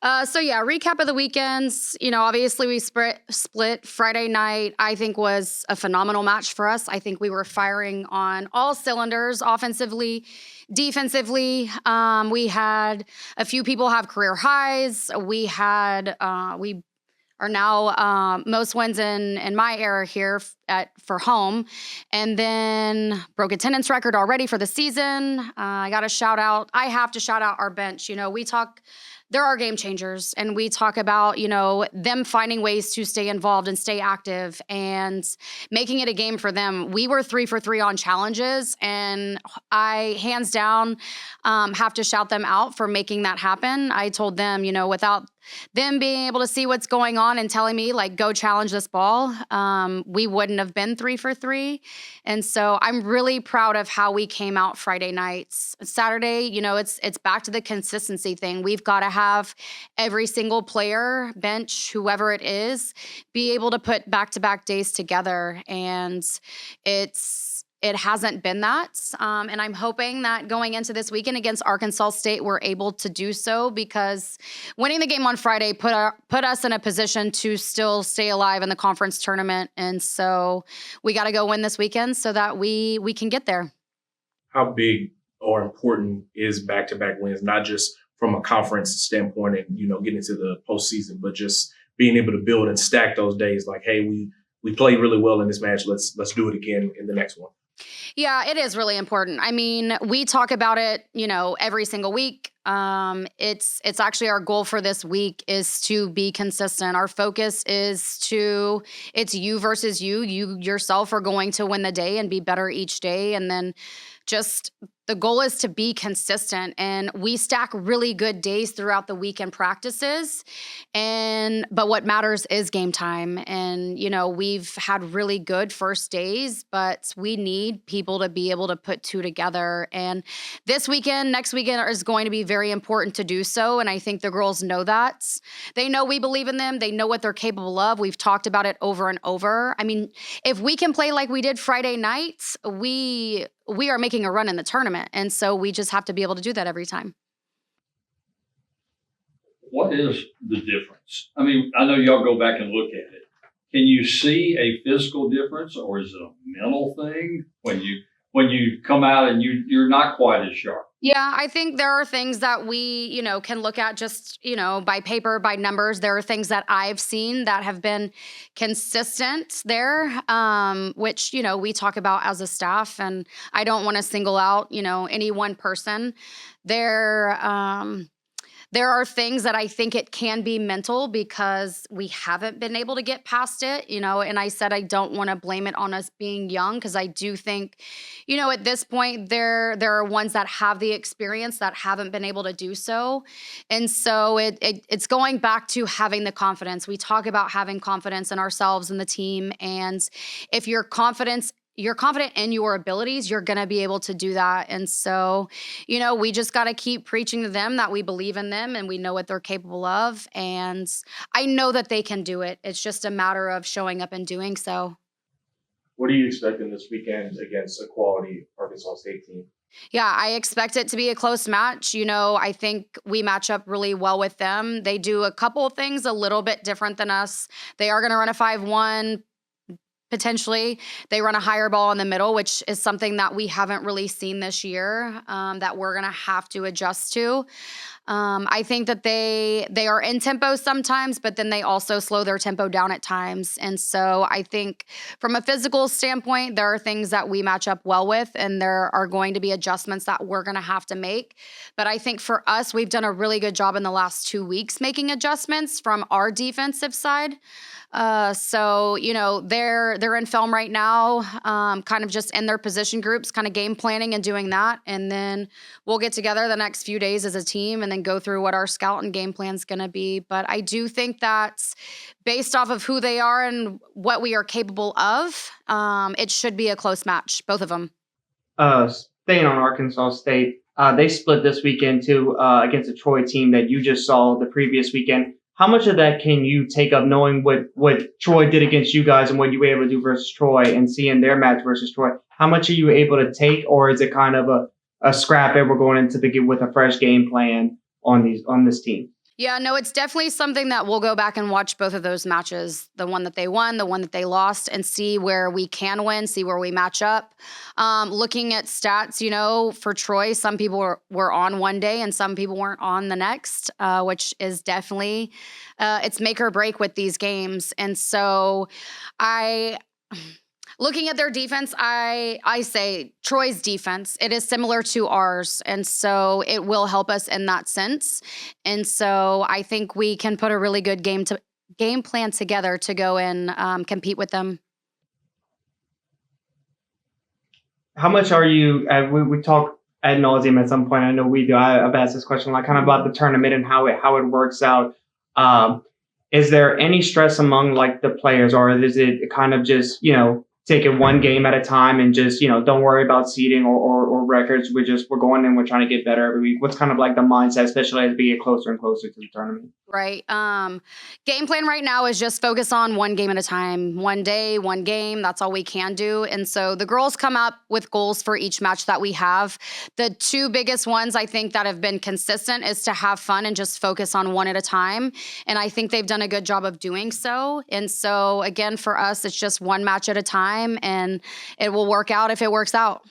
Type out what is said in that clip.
Recap of the weekends. Obviously we split Friday night. I think was a phenomenal match for us. I think we were firing on all cylinders, offensively, defensively. We had a few people have career highs. We are now most wins in my era here for home, and then broke attendance record already for the season. I have to shout out our bench. There are game changers, and we talk about, them finding ways to stay involved and stay active and making it a game for them. We were 3 for 3 on challenges, and I hands down have to shout them out for making that happen. I told them, without them being able to see what's going on and telling me, like, go challenge this ball, we wouldn't have been 3 for 3. And so I'm really proud of how we came out Friday nights. Saturday, it's back to the consistency thing. We've got to have every single player, bench, whoever it is, be able to put back-to-back days together. And it hasn't been that. And I'm hoping that going into this weekend against Arkansas State, we're able to do so, because winning the game on Friday put us in a position to still stay alive in the conference tournament. And so we got to go win this weekend so that we can get there. How big or important is back-to-back wins, not just from a conference standpoint and, getting into the postseason, but just being able to build and stack those days like, hey, we played really well in this match. Let's do it again in the next one. Yeah, it is really important. I mean, we talk about it, every single week. It's actually our goal for this week is to be consistent. Our focus is it's you versus you. You yourself are going to win the day and be better each day. And then just the goal is to be consistent, and we stack really good days throughout the weekend practices. But what matters is game time. And, we've had really good first days, but we need people to be able to put two together. And next weekend is going to be very important to do so. And I think the girls know that. They know we believe in them. They know what they're capable of. We've talked about it over and over. I mean, if we can play like we did Friday night, we are making a run in the tournament. And so we just have to be able to do that every time. What is the difference? I mean, I know y'all go back and look at it. Can you see a physical difference, or is it a mental thing when you come out and you're not quite as sharp? Yeah, I think there are things that we, can look at just, by paper, by numbers. There are things that I've seen that have been consistent there, which, we talk about as a staff. And I don't want to single out, any one person. There are things that I think it can be mental because we haven't been able to get past it, and I said I don't want to blame it on us being young, because I do think, at this point there are ones that have the experience that haven't been able to do so. And so it's going back to having the confidence. We talk about having confidence in ourselves and the team, and if you're confident in your abilities, you're going to be able to do that. And so, we just got to keep preaching to them that we believe in them and we know what they're capable of. And I know that they can do it. It's just a matter of showing up and doing so. What are you expecting this weekend against a quality Arkansas State team? Yeah, I expect it to be a close match. I think we match up really well with them. They do a couple of things a little bit different than us. They are going to run a 5-1. Potentially, they run a higher ball in the middle, which is something that we haven't really seen this year, that we're going to have to adjust to. I think that they are in tempo sometimes, but then they also slow their tempo down at times. And so I think from a physical standpoint, there are things that we match up well with, and there are going to be adjustments that we're going to have to make. But I think for us, we've done a really good job in the last 2 weeks making adjustments from our defensive side. So, they're in film right now, kind of just in their position groups, kind of game planning and doing that. And then we'll get together the next few days as a team and then go through what our scout and game plan is going to be. But I do think that based off of who they are and what we are capable of, it should be a close match, both of them. Staying on Arkansas State, they split this weekend too, against a Troy team that you just saw the previous weekend. How much of that can you take up knowing what Troy did against you guys and what you were able to do versus Troy and seeing their match versus Troy? How much are you able to take, or is it kind of a scrap and we're going into with a fresh game plan on this team? Yeah, no, it's definitely something that we'll go back and watch both of those matches, the one that they won, the one that they lost, and see where we can win, see where we match up. Looking at stats, for Troy, some people were on one day and some people weren't on the next, which is definitely, it's make or break with these games. And so looking at their defense, I say Troy's defense, it is similar to ours. And so it will help us in that sense. And so I think we can put a really good game plan together to go and compete with them. How much are you? We talk ad nauseum at some point. I know we do. I've asked this question like kind of about the tournament and how it works out. Is there any stress among like the players, or is it kind of just take it one game at a time and just don't worry about seeding or records? We're going and we're trying to get better every week. What's kind of like the mindset, especially as we get closer and closer to the tournament? Right. Game plan right now is just focus on one game at a time, one day, one game. That's all we can do. And so the girls come up with goals for each match that we have. The two biggest ones I think that have been consistent is to have fun and just focus on one at a time. And I think they've done a good job of doing so. And so again, for us, it's just one match at a time, and it will work out if it works out.